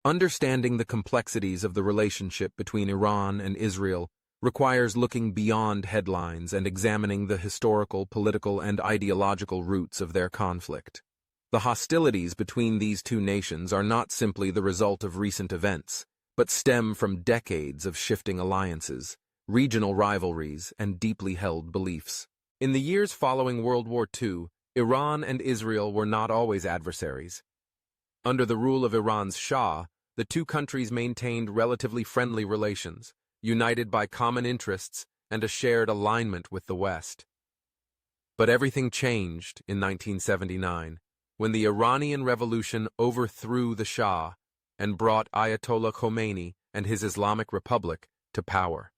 Understanding the complexities of the relationship between Iran and Israel requires looking beyond headlines and examining the historical, political, and ideological roots of their conflict. The hostilities between these two nations are not simply the result of recent events, but stem from decades of shifting alliances, regional rivalries, and deeply held beliefs. In the years following World War II, Iran and Israel were not always adversaries. Under the rule of Iran's Shah, the two countries maintained relatively friendly relations, united by common interests and a shared alignment with the West. But everything changed in 1979, when the Iranian Revolution overthrew the Shah and brought Ayatollah Khomeini and his Islamic Republic to power.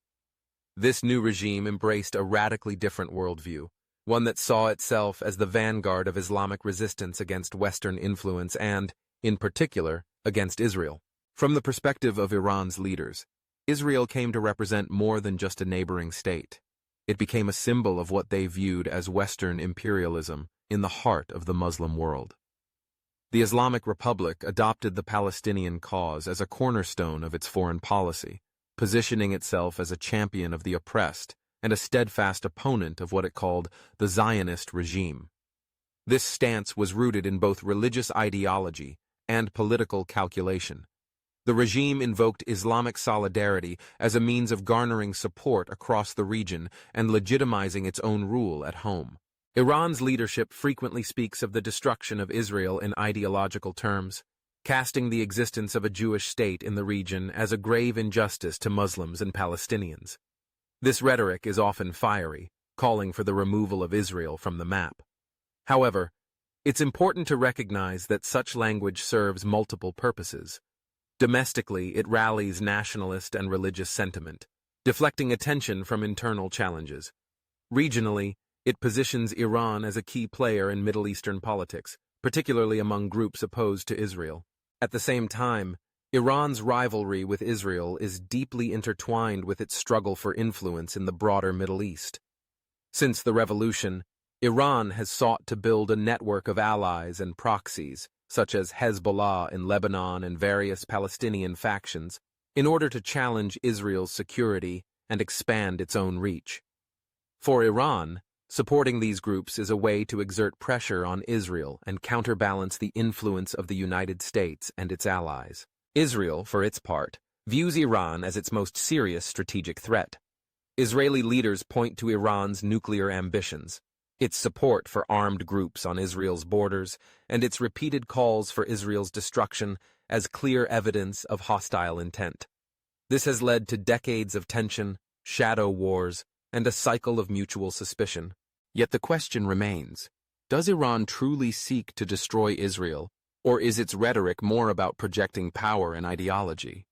This new regime embraced a radically different worldview, one that saw itself as the vanguard of Islamic resistance against Western influence and, in particular, against Israel. From the perspective of Iran's leaders, Israel came to represent more than just a neighboring state. It became a symbol of what they viewed as Western imperialism in the heart of the Muslim world. The Islamic Republic adopted the Palestinian cause as a cornerstone of its foreign policy, positioning itself as a champion of the oppressed and a steadfast opponent of what it called the Zionist regime. This stance was rooted in both religious ideology and political calculation. The regime invoked Islamic solidarity as a means of garnering support across the region and legitimizing its own rule at home. Iran's leadership frequently speaks of the destruction of Israel in ideological terms, casting the existence of a Jewish state in the region as a grave injustice to Muslims and Palestinians. This rhetoric is often fiery, calling for the removal of Israel from the map. However, it's important to recognize that such language serves multiple purposes. Domestically, it rallies nationalist and religious sentiment, deflecting attention from internal challenges. Regionally, it positions Iran as a key player in Middle Eastern politics, particularly among groups opposed to Israel. At the same time, Iran's rivalry with Israel is deeply intertwined with its struggle for influence in the broader Middle East. Since the revolution, Iran has sought to build a network of allies and proxies, such as Hezbollah in Lebanon and various Palestinian factions, in order to challenge Israel's security and expand its own reach. For Iran, supporting these groups is a way to exert pressure on Israel and counterbalance the influence of the United States and its allies. Israel, for its part, views Iran as its most serious strategic threat. Israeli leaders point to Iran's nuclear ambitions, its support for armed groups on Israel's borders, and its repeated calls for Israel's destruction as clear evidence of hostile intent. This has led to decades of tension, shadow wars, and a cycle of mutual suspicion. Yet the question remains, does Iran truly seek to destroy Israel, or is its rhetoric more about projecting power and ideology?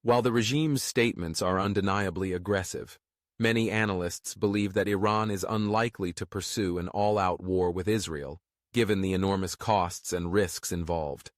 While the regime's statements are undeniably aggressive, many analysts believe that Iran is unlikely to pursue an all-out war with Israel, given the enormous costs and risks involved.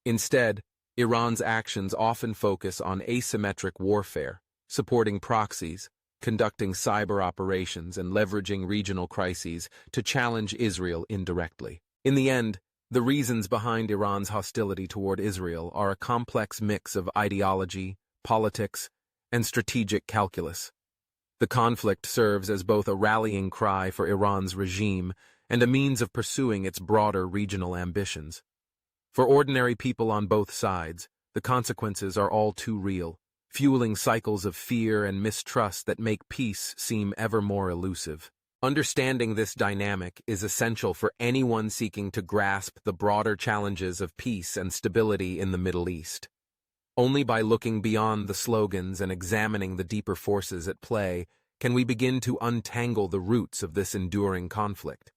Instead, Iran's actions often focus on asymmetric warfare, supporting proxies, conducting cyber operations, and leveraging regional crises to challenge Israel indirectly. In the end, the reasons behind Iran's hostility toward Israel are a complex mix of ideology, politics, and strategic calculus. The conflict serves as both a rallying cry for Iran's regime and a means of pursuing its broader regional ambitions. For ordinary people on both sides, the consequences are all too real, fueling cycles of fear and mistrust that make peace seem ever more elusive. Understanding this dynamic is essential for anyone seeking to grasp the broader challenges of peace and stability in the Middle East. Only by looking beyond the slogans and examining the deeper forces at play can we begin to untangle the roots of this enduring conflict.